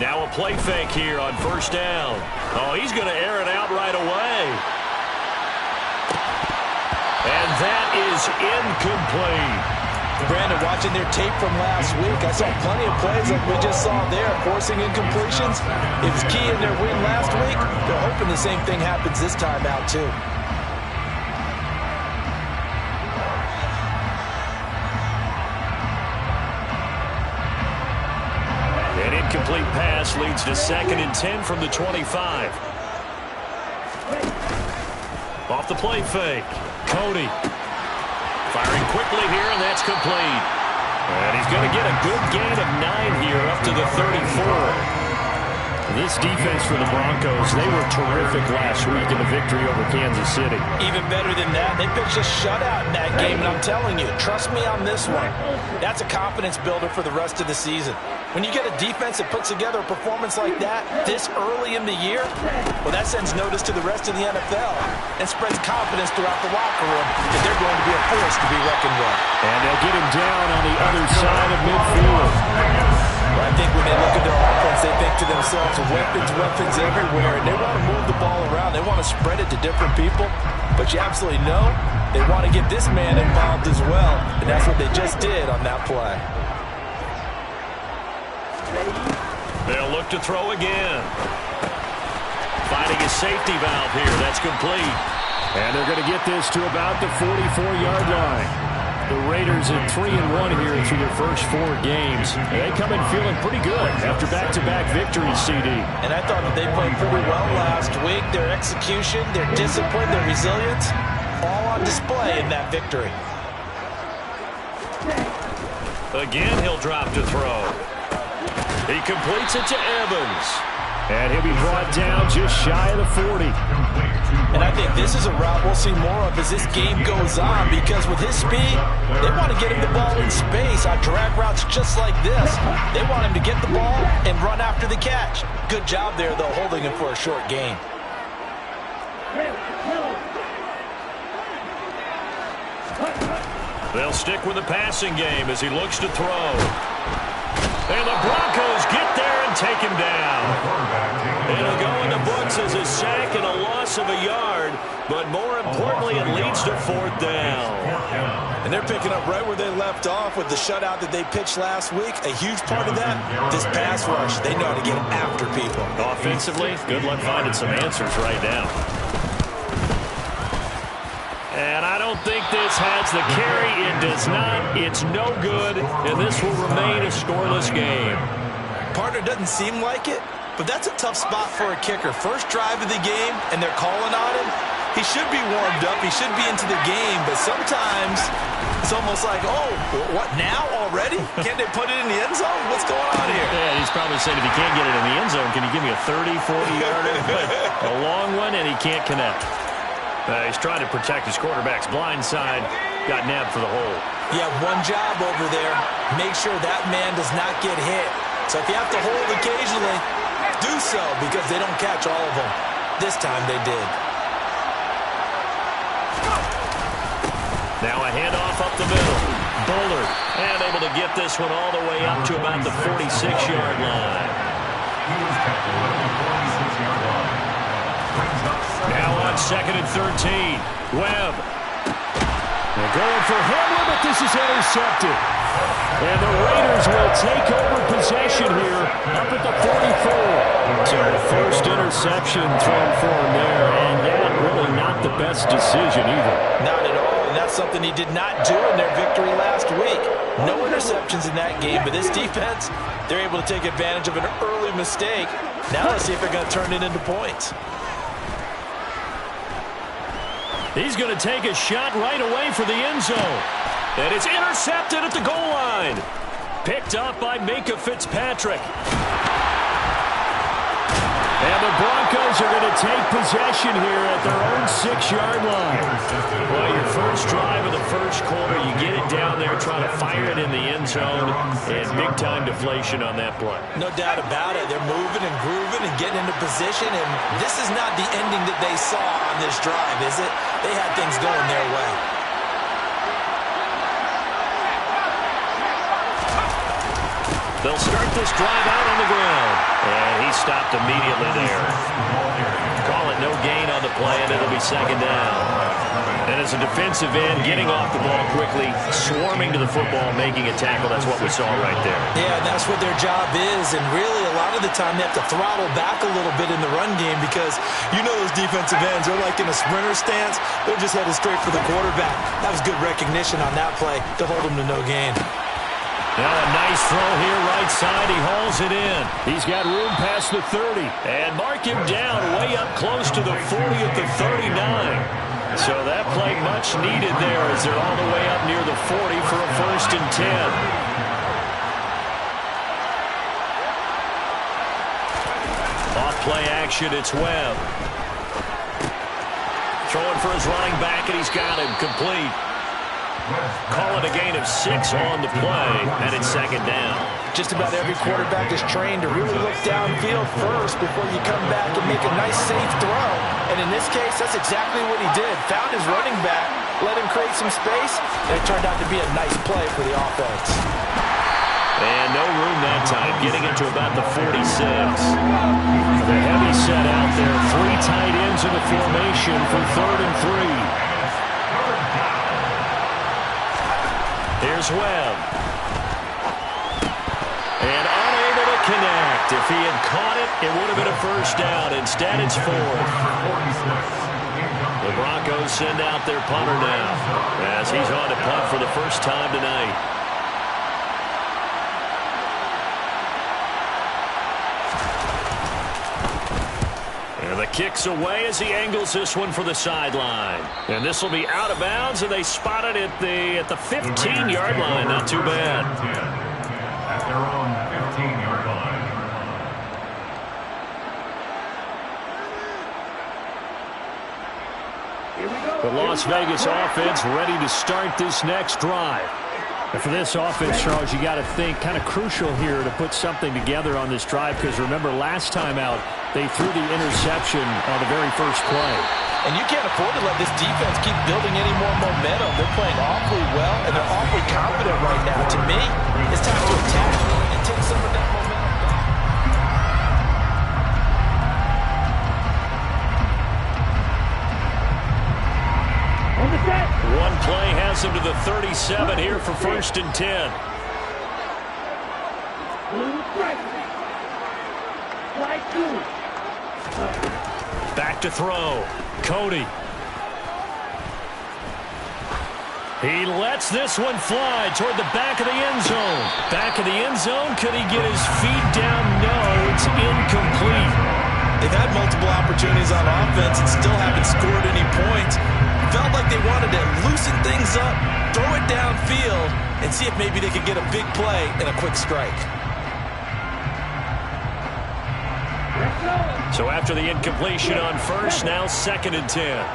Now a play fake here on first down. Oh, he's going to air it out right away. And that is incomplete. Brandon, watching their tape from last week, I saw plenty of plays like we just saw there, forcing incompletions. It was key in their win last week. They're hoping the same thing happens this time out, too. An incomplete pass leads to 2nd and 10 from the 25. Off the play fake. Cody. Firing quickly here, and that's complete. And he's going to get a good gain of 9 here up to the 34. This defense for the Broncos, they were terrific last week in the victory over Kansas City. Even better than that, they pitched a shutout in that game, and I'm telling you, trust me on this one. That's a confidence builder for the rest of the season. When you get a defense that puts together a performance like that this early in the year, well, that sends notice to the rest of the NFL and spreads confidence throughout the locker room that they're going to be a force to be reckoned with. And they'll get him down on the other side of midfield. Well, I think when they look at their offense, they think to themselves, weapons everywhere, and they want to move the ball around. They want to spread it to different people, but you absolutely know they want to get this man involved as well, and that's what they just did on that play. They'll look to throw again. Finding a safety valve here. That's complete. And they're going to get this to about the 44-yard line. The Raiders at 3-1 here through their first 4 games. They come in feeling pretty good after back-to-back victories, CD. And I thought that they played pretty well last week. Their execution, their discipline, their resilience, all on display in that victory. Again, he'll drop to throw. He completes it to Evans. And he'll be brought down just shy of the 40. And I think this is a route we'll see more of as this game goes on, because with his speed, they want to get him the ball in space on drag routes just like this. They want him to get the ball and run after the catch. Good job there, though, holding him for a short gain. They'll stick with the passing game as he looks to throw. And the Broncos get there and take him down. It'll go in the books as a sack and a loss of a yard, but more importantly, it leads to 4th down. And they're picking up right where they left off with the shutout that they pitched last week. A huge part of that, this pass rush. They know how to get after people. Offensively, good luck finding some answers right now. And I don't think this has the carry. It does not. It's no good, and this will remain a scoreless game. Partner doesn't seem like it, but that's a tough spot for a kicker. First drive of the game, and they're calling on him. He should be warmed up. He should be into the game, but sometimes it's almost like, oh, what now already? Can't they put it in the end zone? What's going on here? Yeah, he's probably saying if he can't get it in the end zone, can you give me a 30, 40-yarder? But a long one, and he can't connect. He's trying to protect his quarterback's blind side. Got nabbed for the hole. You have one job over there. Make sure that man does not get hit. So if you have to hold occasionally, do so, because they don't catch all of them. This time they did. Now a handoff up the middle. Bullard, and able to get this one all the way up to about the 46-yard line. Now on 2nd and 13. Webb. They're going for Hamlin, but this is intercepted. And the Raiders will take over possession here up at the 44. So the first interception thrown for him there, and that really not the best decision either. Not at all, and that's something he did not do in their victory last week. No interceptions in that game, but this defense, they're able to take advantage of an early mistake. Now let's see if they're going to turn it into points. He's going to take a shot right away for the end zone. And it's intercepted at the goal line. Picked up by Minkah Fitzpatrick. And the Broncos are going to take possession here at their own 6-yard line. Well, your first drive of the first quarter, you get it down there, trying to fire it in the end zone, and big-time deflation on that play. No doubt about it. They're moving and grooving and getting into position, and this is not the ending that they saw on this drive, is it? They had things going their way. They'll start this drive out on the ground. And he stopped immediately there. Call it no gain on the play, and it'll be second down. And as a defensive end, getting off the ball quickly, swarming to the football, making a tackle, that's what we saw right there. Yeah, and that's what their job is. And really, a lot of the time, they have to throttle back a little bit in the run game because you know those defensive ends, they're like in a sprinter stance. They're just headed straight for the quarterback. That was good recognition on that play to hold them to no gain. Now a nice throw here, right side. He hauls it in. He's got room past the 30. And mark him down way up close to the 40 at the 39. So that play much needed there as they're all the way up near the 40 for a 1st and 10. Off play action, it's Webb. Throwing for his running back, and he's got him complete. Call it a gain of 6 on the play, and it's second down. Just about every quarterback is trained to really look downfield first before you come back and make a nice, safe throw. And in this case, that's exactly what he did. Found his running back, let him create some space, and it turned out to be a nice play for the offense. And no room that time, getting it to about the 46. The heavy set out there, 3 tight ends in the formation for 3rd and 3. Here's Webb. And unable to connect. If he had caught it, it would have been a 1st down. Instead, it's 4th. The Broncos send out their punter now as he's on to punt for the first time tonight. And the kick's away as he angles this one for the sideline. And this will be out of bounds, and they spot it at the 15-yard line. Not too bad. At their own 15-yard line. The Las Vegas offense ready to start this next drive. And for this offense, Charles, you got to think kind of crucial here to put something together on this drive because remember last time out they threw the interception on the very first play. And you can't afford to let this defense keep building any more momentum. They're playing awfully well, and they're awfully confident right now. To me, it's time to attack and take some of that momentum back. One play has him to the 37 here for 1st and 10. Back to throw. Cody. He lets this one fly toward the back of the end zone. Back of the end zone. Could he get his feet down? No, it's incomplete. They've had multiple opportunities on offense and still haven't scored any points. Felt like they wanted to loosen things up, throw it downfield, and see if maybe they could get a big play and a quick strike. So after the incompletion on 1st, now 2nd and 10.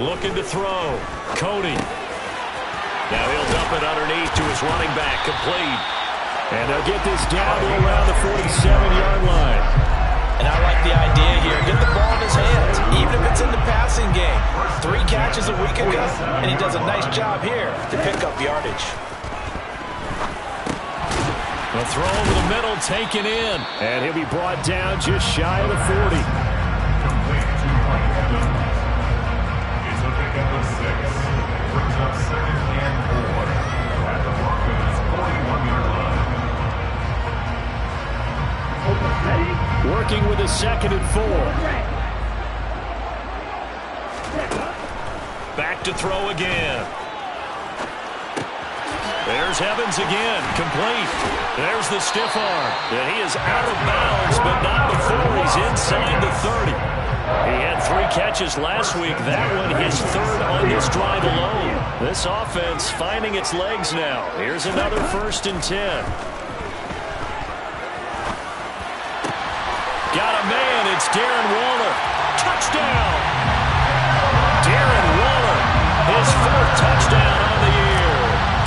Looking to throw. Cody. Now he'll dump it underneath to his running back, complete. And they'll get this down to around the 47-yard line. And I like the idea here. Get the ball in his hands, even if it's in the passing game. 3 catches a week ago, and he does a nice job here to pick up yardage. A throw over the middle, taken in. And he'll be brought down just shy of the 40. It's a pickup of 6. Brings up 2nd and 4. At the Broncos' 41-yard line. Working with a 2nd and 4. Back to throw again. There's Evans again, complete. There's the stiff arm. And he is out of bounds, but not before he's inside the 30. He had 3 catches last week. That one his 3rd on this drive alone. This offense finding its legs now. Here's another 1st and 10. Got a man. It's Darren Waller. Touchdown. Darren Waller, his 4th touchdown on the year.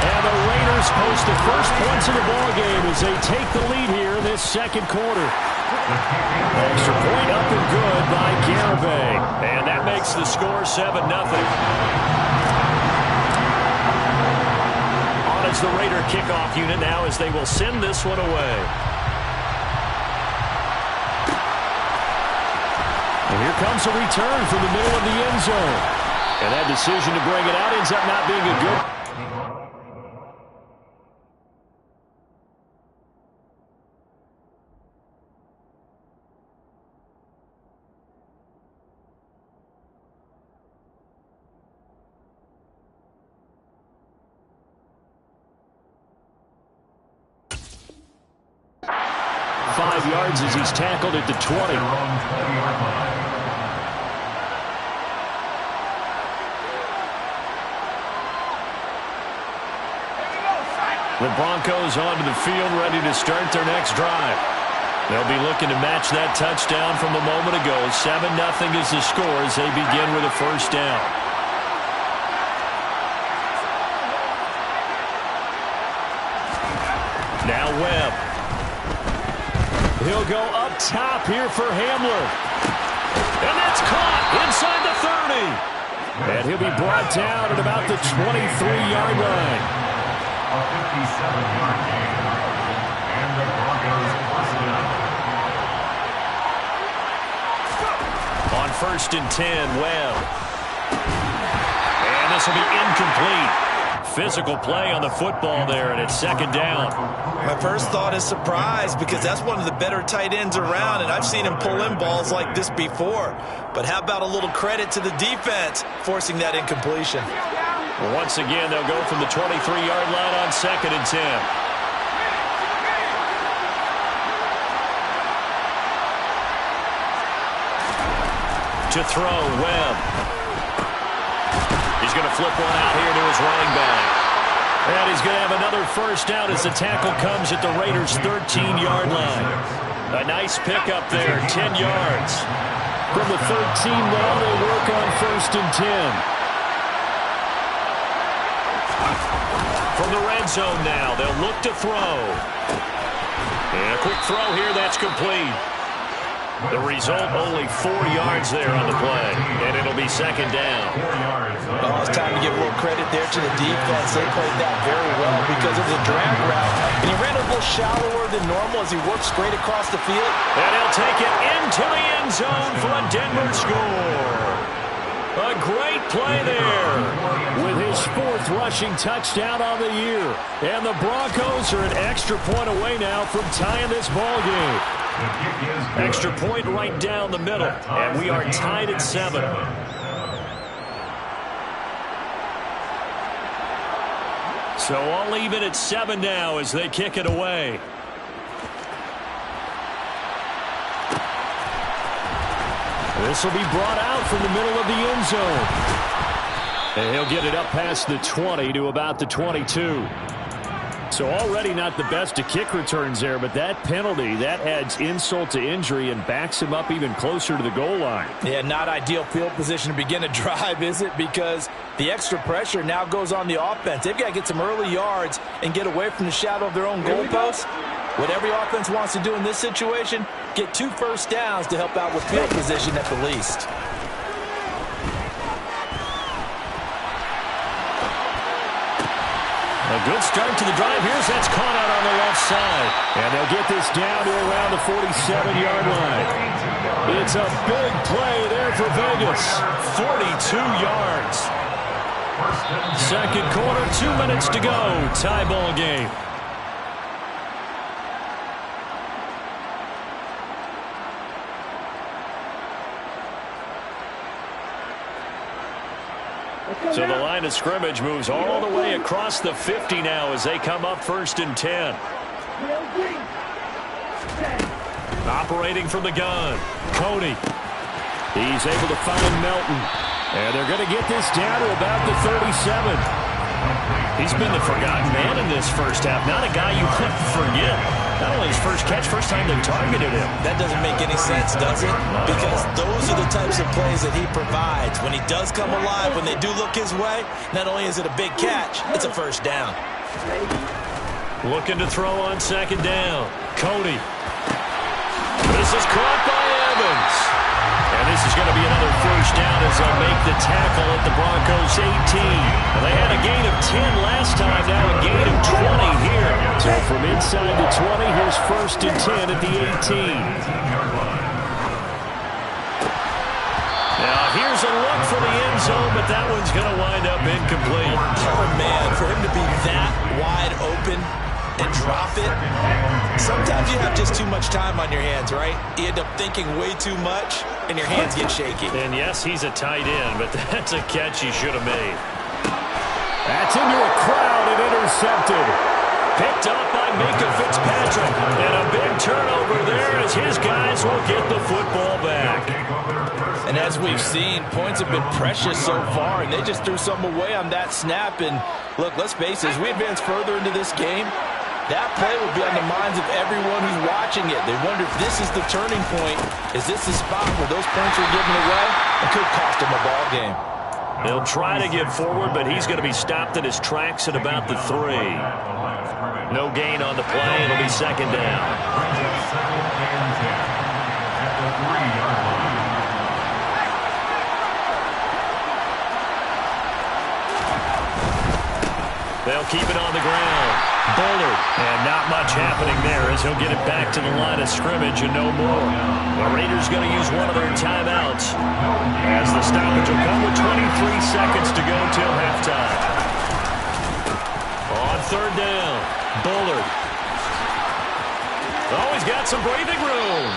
And the Raiders post the first points of the ballgame as they take the lead here in this 2nd quarter. Extra point up and good by Garibay. And that makes the score 7-0. the Raider kickoff unit now as they will send this one away. And here comes a return from the middle of the end zone. And that decision to bring it out ends up not being a good. 5 yards as he's tackled at the 20. The Broncos onto the field, ready to start their next drive. They'll be looking to match that touchdown from a moment ago. 7-0 is the score as they begin with a first down. Now Webb. He'll go up top here for Hamler. And that's caught inside the 30. And he'll be brought down at about the 23-yard line. A 57-yard gain. And the Broncos first down. On 1st and 10, Webb. And this will be incomplete. Physical play on the football there, and it's 2nd down. My first thought is surprise because that's one of the better tight ends around, and I've seen him pull in balls like this before. But how about a little credit to the defense forcing that incompletion? Well, once again, they'll go from the 23-yard line on 2nd and 10. To throw, Webb. He's going to flip one out here to his running back. And he's going to have another first down as the tackle comes at the Raiders' 13-yard line. A nice pickup there, 10 yards. From the 13 now, they work on 1st and 10. From the red zone now, they'll look to throw. And a quick throw here, that's complete. The result, only 4 yards there on the play, and it'll be 2nd down. Oh, it's time to give a little credit there to the defense. They played that very well because of the drag route. And he ran a little shallower than normal as he worked straight across the field. And he'll take it into the end zone for a Denver score. A great play there with his 4th rushing touchdown on the year. And the Broncos are an extra point away now from tying this ball game. Extra point right down the middle, and we are tied at 7. So all even at 7 now as they kick it away. This will be brought out from the middle of the end zone. And he'll get it up past the 20 to about the 22. So already not the best of kick returns there, but that penalty, that adds insult to injury and backs him up even closer to the goal line. Yeah, not ideal field position to begin a drive, is it? Because the extra pressure now goes on the offense. They've got to get some early yards and get away from the shadow of their own goalposts. What every offense wants to do in this situation, get 2 first downs to help out with field position at the least. A good start to the drive. Here's that's caught out on the left side. And they'll get this down to around the 47-yard line. It's a big play there for Vegas. 42 yards. 2nd quarter, 2 minutes to go. Tie ball game. So the line of scrimmage moves all the way across the 50 now as they come up 1st and 10. Operating from the gun, Cody. He's able to find Melton. And they're going to get this down to about the 37. He's been the forgotten man in this first half. Not a guy you could forget. Not only his first catch, first time they targeted him. That doesn't make any sense, does it? Because those are the types of plays that he provides. When he does come alive, when they do look his way, not only is it a big catch, it's a first down. Looking to throw on 2nd down. Cody. This is caught by Evans. And this is going to be another first down as they'll make the tackle at the Broncos' 18. Well, they had a gain of 10 last time, now a gain of 12 inside the 20. Here's 1st and 10 at the 18. Now here's a look for the end zone, but that one's going to wind up incomplete. Oh, man, for him to be that wide open and drop it, sometimes you have just too much time on your hands, right? You end up thinking way too much, and your hands get shaky. And yes, he's a tight end, but that's a catch he should have made. That's into a crowd and intercepted. Picked up by Minkah Fitzpatrick. And a big turnover there as his guys will get the football back. And as we've seen, points have been precious so far, and they just threw something away on that snap. And look, let's face it, as we advance further into this game, that play will be on the minds of everyone who's watching it. They wonder if this is the turning point. Is this the spot where those points are given away? It could cost them a ball game. They'll try to get forward, but he's going to be stopped in his tracks at about the 3. No gain on the play. It'll be 2nd down. They'll keep it on the ground. Bullard, and not much happening there as he'll get it back to the line of scrimmage and no more. The Raiders going to use one of their timeouts as the stoppage will come with 23 seconds to go till halftime. On 3rd down, Bullard. Oh, he's got some breathing room.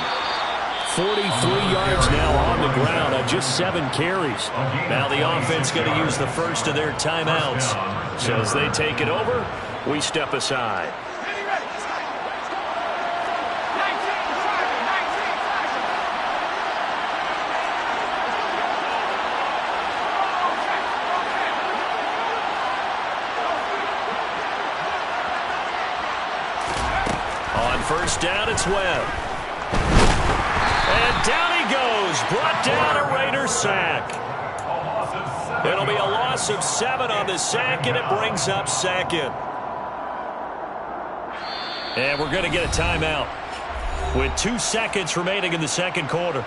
43 yards now on the ground on just 7 carries. Now the offense going to use the first of their timeouts. So as they take it over, we step aside. On 1st down, it's Webb. And down he goes. Brought down a Raider sack. It'll be a loss of 7 on the sack, and it brings up 2nd. And we're going to get a timeout with 2 seconds remaining in the 2nd quarter.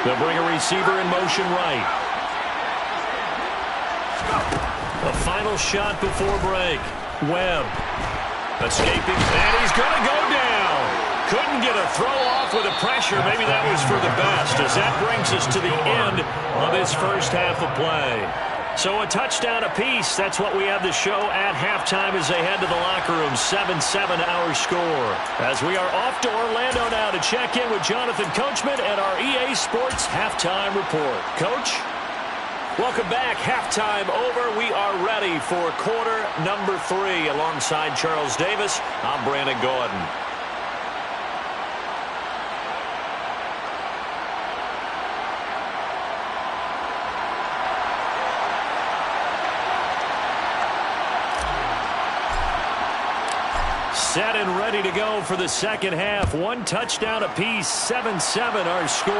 They'll bring a receiver in motion right. A final shot before break. Webb escaping, and he's going to go down. Couldn't get a throw off with the pressure. Maybe that was for the best, as that brings us to the end of this first half of play. So a touchdown apiece. That's what we have to show at halftime as they head to the locker room. 7-7 our score. As we are off to Orlando now to check in with Jonathan Coachman and our EA Sports Halftime Report. Coach? Welcome back. Halftime over. We are ready for quarter number 3. Alongside Charles Davis, I'm Brandon Gordon. Set and ready to go for the second half. 1 touchdown apiece. 7-7 our score.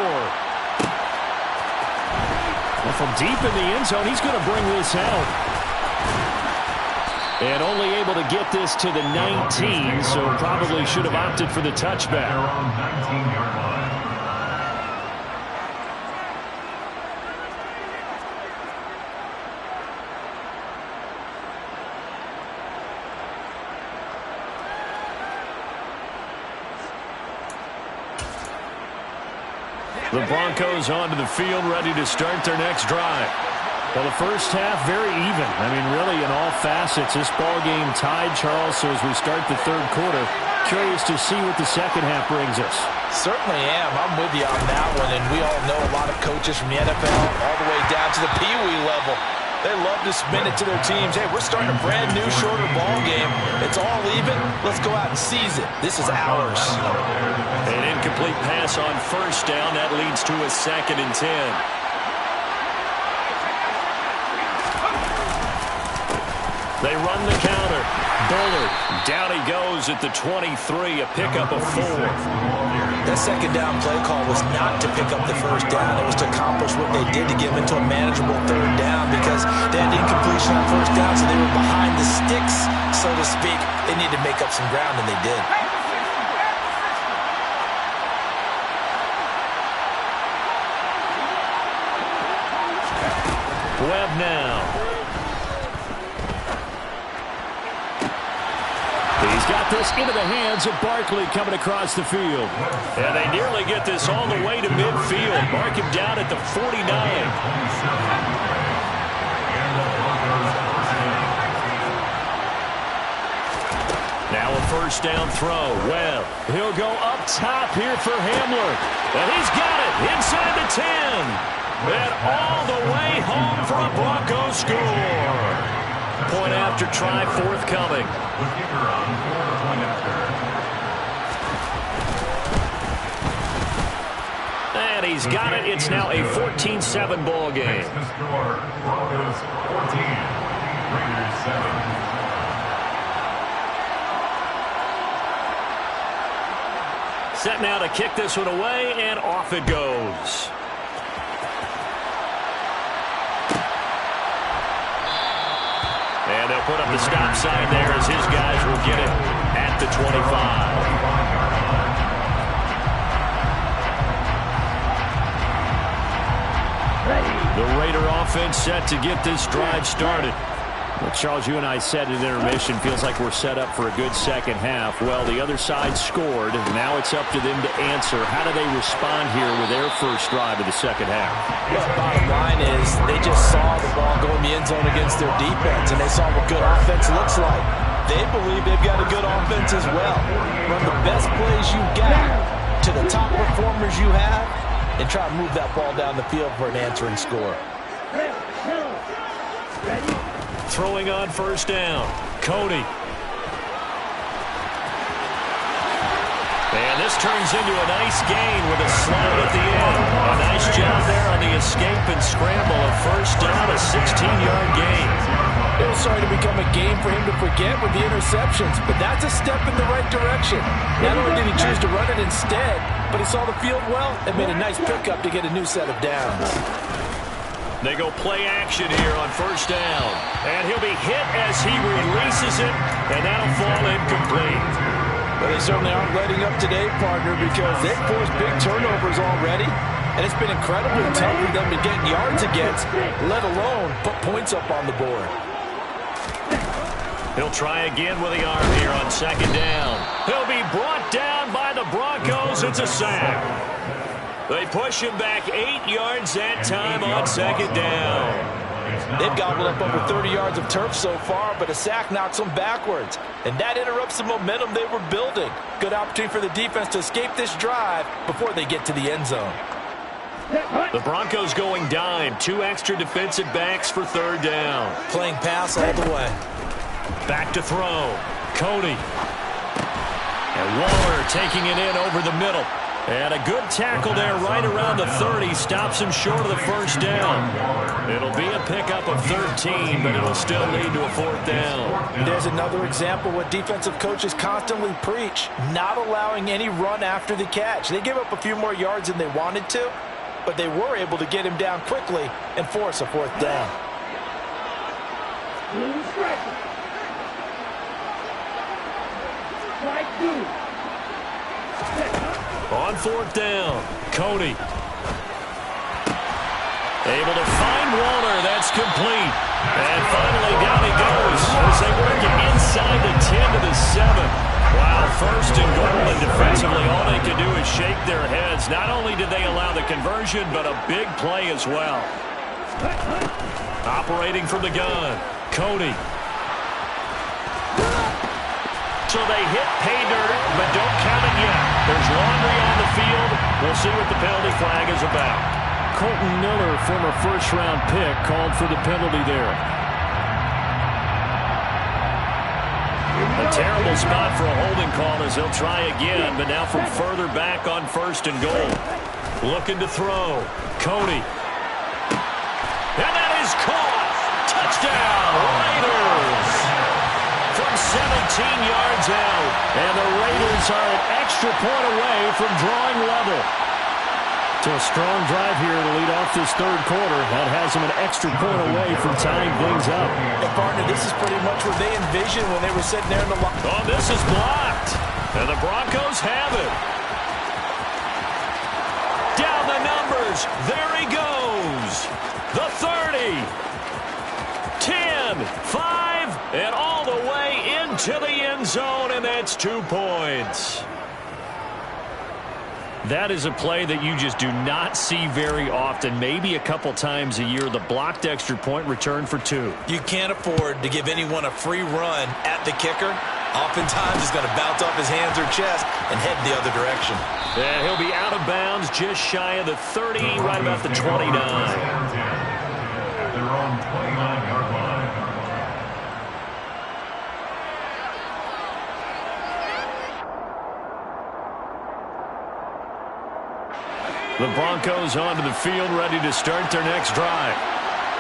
Well, from deep in the end zone, he's going to bring this out. And only able to get this to the 19, so probably should have opted for the touchback. The Broncos onto the field, ready to start their next drive. Well, the first half, very even. I mean, really, in all facets, this ball game tied, Charles. So as we start the 3rd quarter, curious to see what the second half brings us. Certainly am. I'm with you on that one. And we all know a lot of coaches from the NFL all the way down to the Pee Wee level. They love to spin it to their teams. Hey, we're starting a brand new, shorter ball game. It's all even. Let's go out and seize it. This is ours. An incomplete pass on 1st down. That leads to a 2nd and 10. They run the counter. Bullard. Down he goes at the 23, a pickup of 4. That second down play call was not to pick up the first down. It was to accomplish what they did to get them into a manageable third down because they had incompletion on first down, so they were behind the sticks, so to speak. They needed to make up some ground, and they did. Webb now. He's got this into the hands of Barkley coming across the field. And they nearly get this all the way to midfield. Mark him down at the 49. Now a first down throw. Webb. He'll go up top here for Hamler. And he's got it inside the 10. And all the way home for a Broncos score. Point after try forthcoming. And he's got it. It's now a 14-7 ball game. Broncos 14, Raiders 7. Set now to kick this one away, and off it goes. And they'll put up the stop sign there as his guys will get it at the 25. The Raider offense set to get this drive started. Well, Charles, you and I said at intermission, feels like we're set up for a good second half. Well, the other side scored. Now it's up to them to answer. How do they respond here with their first drive of the second half? Well, bottom line is they just saw the ball go in the end zone against their defense, and they saw what good offense looks like. They believe they've got a good offense as well. Run the best plays you got to the top performers you have, and try to move that ball down the field for an answering score. Throwing on first down, Cody. And this turns into a nice gain with a slide at the end. A nice job there on the escape and scramble. A first down, a 16-yard gain. It was starting to become a game for him to forget with the interceptions, but that's a step in the right direction. Not only did he choose to run it instead, but he saw the field well and made a nice pickup to get a new set of downs. They go play action here on first down. And he'll be hit as he releases it, and that'll fall incomplete. Well, they certainly aren't letting up today, partner, because they've forced big turnovers already, and it's been incredibly tough for them to get yards against, let alone put points up on the board. He'll try again with the arm here on second down. He'll be brought down by the Broncos. It's a sack. They push him back 8 yards that time on second down. They've gobbled up over 30 yards of turf so far, but a sack knocks them backwards. And that interrupts the momentum they were building. Good opportunity for the defense to escape this drive before they get to the end zone. The Broncos going dime. 2 extra defensive backs for third down. Playing pass all the way. Back to throw. Cody. And Waller taking it in over the middle. And a good tackle there right around the 30. Stops him short of the first down. It'll be a pickup of 13, but it'll still lead to a fourth down. There's another example what defensive coaches constantly preach, not allowing any run after the catch. They give up a few more yards than they wanted to, but they were able to get him down quickly and force a fourth down. On fourth down, Cody. Able to find Waller. That's complete. And finally down he goes as they work it inside the 10 to the 7. Wow, first and goal, and defensively all they can do is shake their heads. Not only did they allow the conversion, but a big play as well. Operating from the gun, Cody. So they hit pay dirt, but don't count it yet. There's laundry on the field. We'll see what the penalty flag is about. Colton Miller, former first-round pick, called for the penalty there. A terrible spot for a holding call as they'll try again, but now from further back on first and goal. Looking to throw. Cody. And that is caught. Touchdown, Raiders. From 17 yards out. And the Raiders are an extra point away from drawing level. So a strong drive here to lead off this third quarter. That has them an extra point away from tying things up. Hey, partner, this is pretty much what they envisioned when they were sitting there in the line. Oh, this is blocked. And the Broncos have it. Down the numbers. There he goes. The 30. 10, 5, and all the way into the end zone, and that's 2 points. That is a play that you just do not see very often. Maybe a couple times a year, the blocked extra point return for 2. You can't afford to give anyone a free run at the kicker. Oftentimes, he's going to bounce off his hands or chest and head the other direction. Yeah, he'll be out of bounds just shy of the 30, right about the 29. At their own 29-yard line. The Broncos onto the field, ready to start their next drive.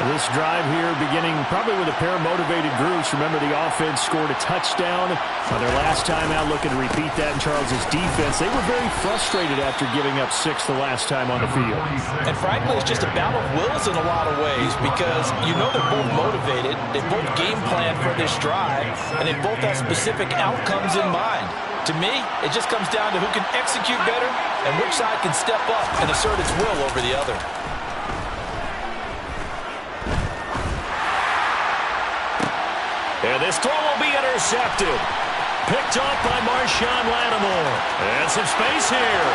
This drive here beginning probably with a pair of motivated groups. Remember, the offense scored a touchdown on their last time out, looking to repeat that in Charles' defense. They were very frustrated after giving up 6 the last time on the field. And frankly, it's just a battle of wills in a lot of ways because you know they're both motivated. They both game plan for this drive, and they both have specific outcomes in mind. To me, it just comes down to who can execute better and which side can step up and assert its will over the other. And this throw will be intercepted. Picked off by Marshawn Lattimore. And some space here.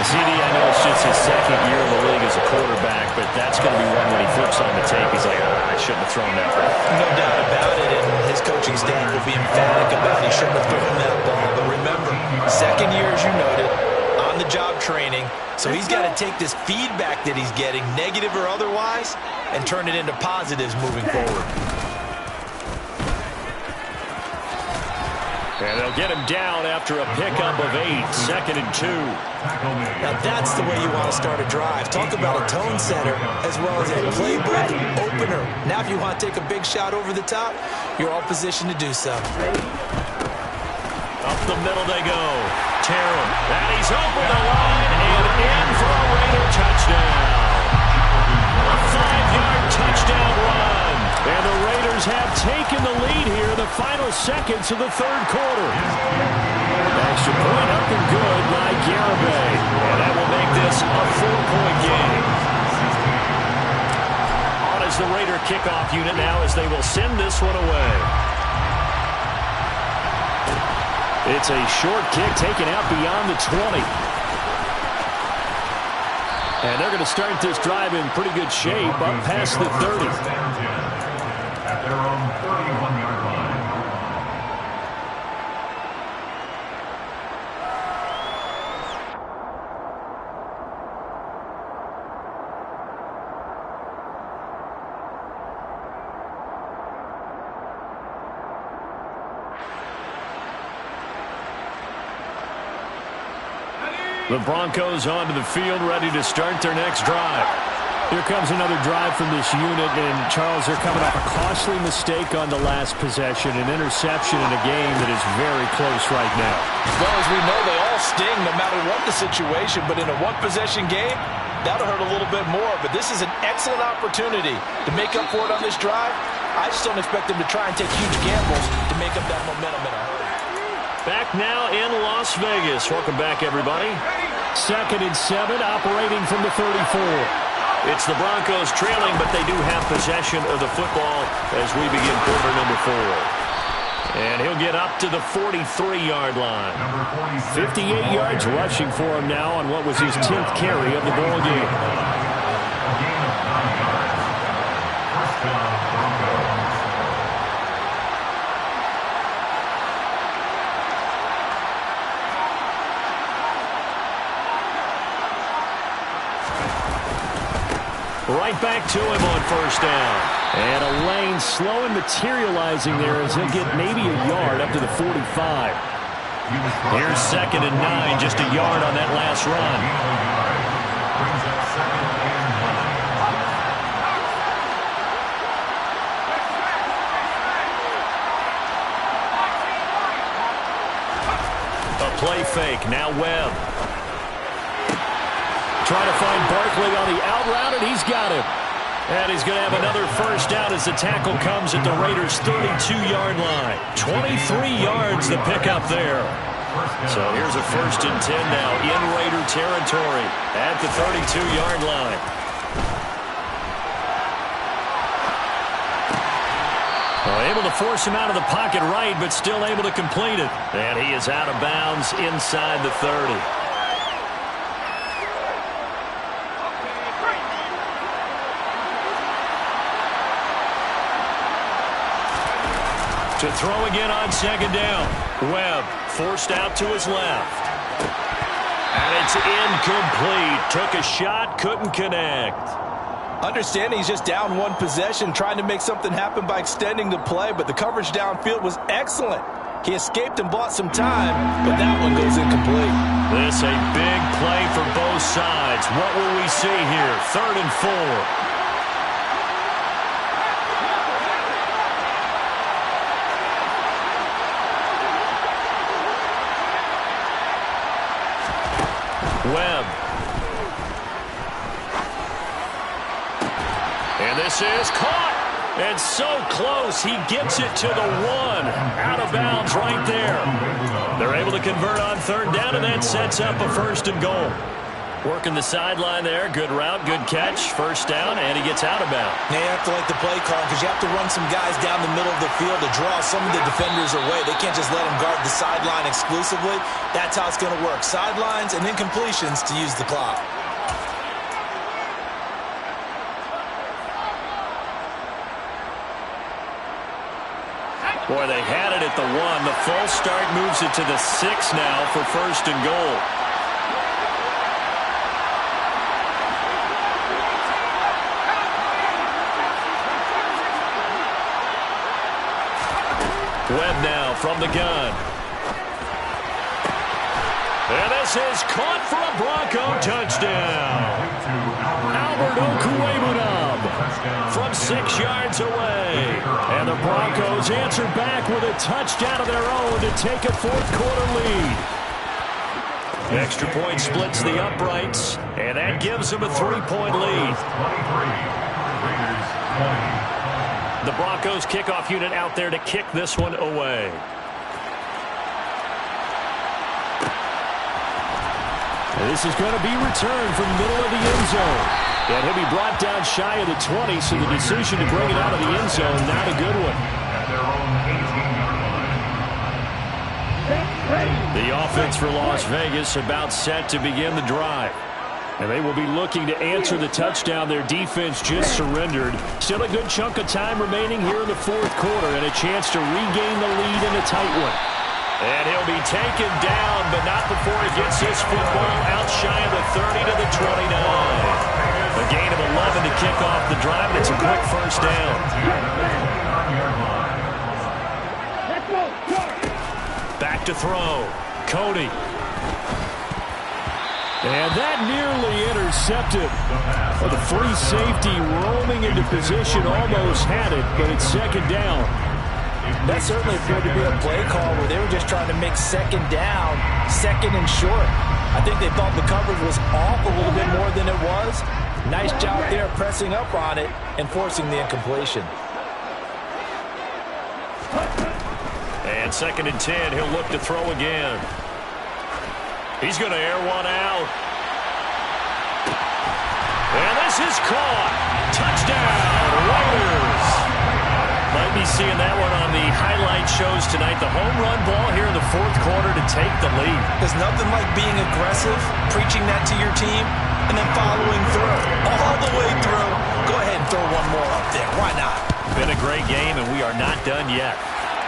CD, I know it's just his second year in the league as a quarterback, but that's going to be one when he flips on the tape. He's like, I shouldn't have thrown that ball. No doubt about it, and his coaching staff will be emphatic about he shouldn't have thrown that ball. But remember, second year, as you noted, on-the-job training, so he's got to take this feedback that he's getting, negative or otherwise, and turn it into positives moving forward. And they'll get him down after a pickup of 8, 2nd and 2. Now that's the way you want to start a drive. Talk about a tone setter as well as a playbook opener. Now if you want to take a big shot over the top, you're all positioned to do so. Up the middle they go. Terrell. And he's over the line and in for a Raider touchdown. A 5-yard touchdown run. And the Raiders have taken the lead here in the final seconds of the third quarter. Extra point up and good by Garibay. And that will make this a 4-point game. On as the Raider kickoff unit now as they will send this one away. It's a short kick taken out beyond the 20. And they're going to start this drive in pretty good shape up past the 30. At their own 31-yard line. The Broncos onto the field, ready to start their next drive. Here comes another drive from this unit, and Charles, they're coming off a costly mistake on the last possession, an interception in a game that is very close right now. Well, as we know, they all sting no matter what the situation, but in a one-possession game, that'll hurt a little bit more. But this is an excellent opportunity to make up for it on this drive. I just don't expect them to try and take huge gambles to make up that momentum in a hurry. Back now in Las Vegas. Welcome back, everybody. 2nd and 7, operating from the 34. It's the Broncos trailing, but they do have possession of the football as we begin quarter number 4. And he'll get up to the 43-yard line. 58 yards rushing for him now on what was his 10th carry of the ball game. A gain of 9 yards. First down, Broncos. Right back to him on first down. And a lane slow and materializing there as he'll get maybe a yard up to the 45. Here's 2nd and 9, just a yard on that last run. Brings up 2nd and 9. back. Now Webb. Trying to find Barkley on the out route, and he's got him. And he's going to have another first down as the tackle comes at the Raiders' 32-yard line. 23 yards the pickup there. So here's a 1st and 10 now in Raider territory at the 32-yard line. Well, able to force him out of the pocket right, but still able to complete it. And he is out of bounds inside the 30. To throw again on 2nd down. Webb forced out to his left. And it's incomplete. Took a shot, couldn't connect. Understanding he's just down one possession, trying to make something happen by extending the play, but the coverage downfield was excellent. He escaped and bought some time, but that one goes incomplete. This a big play for both sides. What will we see here? 3rd and 4. Webb. And this is caught. And so close. He gets it to the 1. Out of bounds right there. They're able to convert on 3rd down, and that sets up a 1st and goal. Working the sideline there. Good route, good catch. 1st down, and he gets out of bounds. Now you have to like the play call because you have to run some guys down the middle of the field to draw some of the defenders away. They can't just let them guard the sideline exclusively. That's how it's going to work. Sidelines and then completions to use the clock. Boy, they had it at the 1. The false start moves it to the 6 now for 1st and goal. Webb now from the gun. And this is caught for a Bronco touchdown. Albert Okwuegbunam from 6 yards away. And the Broncos answer back with a touchdown of their own to take a 4th quarter lead. Extra point splits the uprights, and that gives them a 3-point lead. The Broncos kickoff unit out there to kick this one away. This is going to be returned from the middle of the end zone. And he'll be brought down shy of the 20, so the decision to bring it out of the end zone, not a good one. The offense for Las Vegas about set to begin the drive. And they will be looking to answer the touchdown their defense just surrendered. Still a good chunk of time remaining here in the 4th quarter and a chance to regain the lead in a tight one. And he'll be taken down, but not before he gets his football out shy of the 30 to the 29. A gain of 11 to kick off the drive, and it's a quick 1st down. Back to throw. Cody. And that nearly intercepted. Well, the free safety roaming into position almost had it, but it's 2nd down. That certainly appeared to be a play call where they were just trying to make 2nd down, 2nd and short. I think they thought the coverage was off a little bit more than it was. Nice job there pressing up on it and forcing the incompletion. And 2nd and 10, he'll look to throw again. He's going to air one out. And this is caught. Touchdown, Raiders. Might be seeing that one on the highlight shows tonight. The home run ball here in the 4th quarter to take the lead. There's nothing like being aggressive, preaching that to your team, and then following through. All the way through. Go ahead and throw one more up there. Why not? Been a great game, and we are not done yet.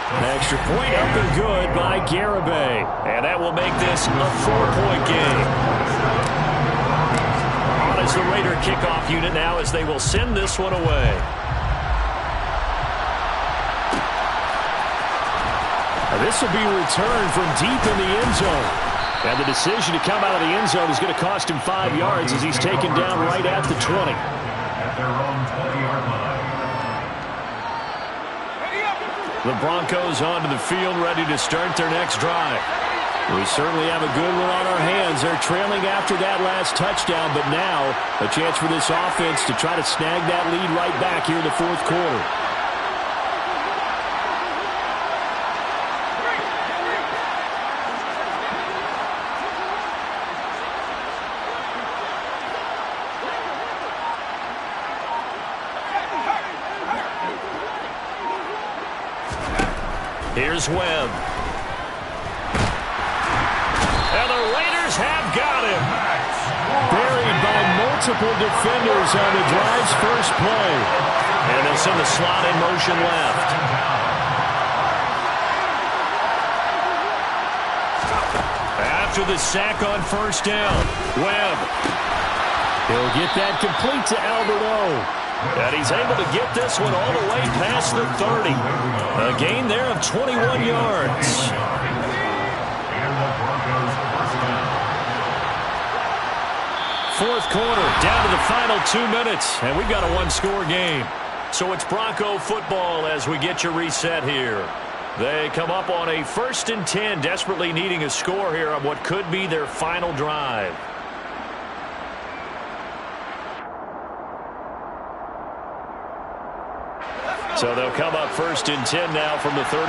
An extra point up and good by Garibay. And that will make this a 4-point game. On is the Raider kickoff unit now as they will send this one away. And this will be returned from deep in the end zone. And the decision to come out of the end zone is going to cost him 5 yards as he's taken down right at the 20. At their own 20-yard line. The Broncos onto the field ready to start their next drive. We certainly have a good one on our hands. They're trailing after that last touchdown, but now a chance for this offense to try to snag that lead right back here in the fourth quarter. Here's Webb. And the Raiders have got him. Buried by multiple defenders on the drive's first play. And they'll send the slot in motion left. After the sack on first down, Webb. He'll get that complete to Albert O. And he's able to get this one all the way past the 30. A gain there of 21 yards. Fourth quarter, down to the final 2 minutes, and we've got a one-score game. So it's Bronco football as we get you reset here. They come up on a 1st and 10, desperately needing a score here on what could be their final drive. So they'll come up 1st and 10 now from the 33.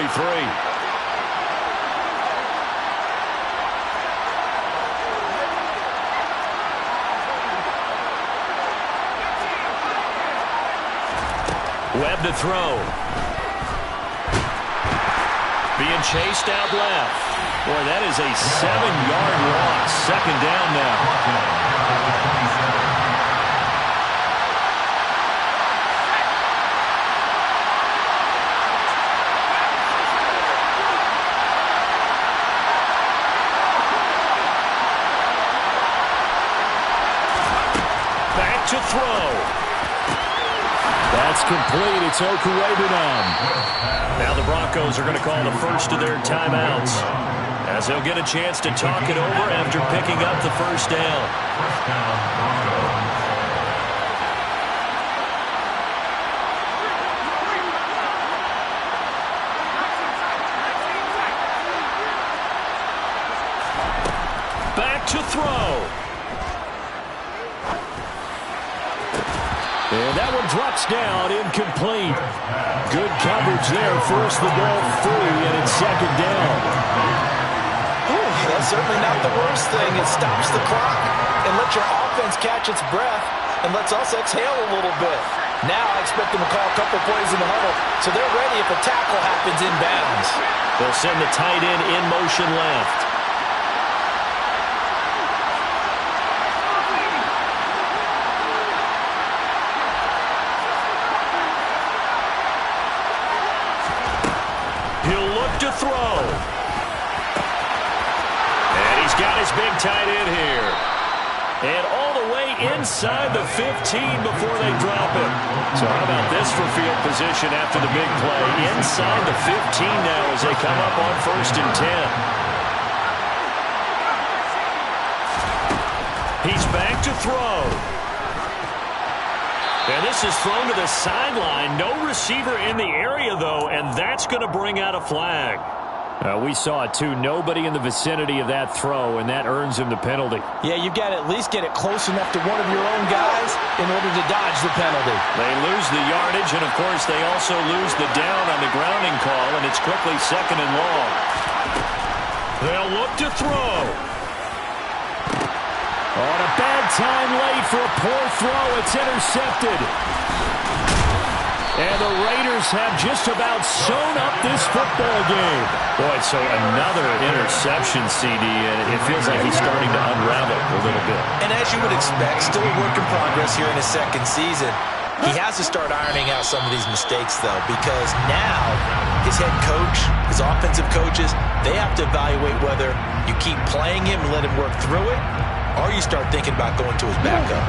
Webb to throw. Being chased out left. Boy, that is a 7-yard loss. 2nd down now. To throw. That's complete. It's Okurebunom. Now the Broncos are going to call the first of their timeouts as they'll get a chance to talk it over after picking up the first down. Back to throw. And that one drops down, incomplete. Good coverage there, forced the ball free, and it's 2nd down. Ooh, that's certainly not the worst thing. It stops the clock and lets your offense catch its breath and lets us exhale a little bit. Now I expect them to call a couple plays in the huddle, so they're ready if a tackle happens in bounds. They'll send the tight end in motion left. To throw. And he's got his big tight end here. And all the way inside the 15 before they drop him. So how about this for field position after the big play? Inside the 15 now as they come up on 1st and 10. He's back to throw. And this is thrown to the sideline. No receiver in the area, though, and that's going to bring out a flag. We saw it, too. Nobody in the vicinity of that throw, and that earns him the penalty. Yeah, you've got to at least get it close enough to one of your own guys in order to dodge the penalty. They lose the yardage, and, of course, they also lose the down on the grounding call, and it's quickly 2nd and long. They'll look to throw. On a bad time late for a poor throw. It's intercepted. And the Raiders have just about sewn up this football game. Boy, so another interception, CD, and it feels like he's starting to unravel a little bit. And as you would expect, still a work in progress here in his 2nd season. He has to start ironing out some of these mistakes, though, because now his head coach, his offensive coaches, they have to evaluate whether you keep playing him and let him work through it, or you start thinking about going to his backup.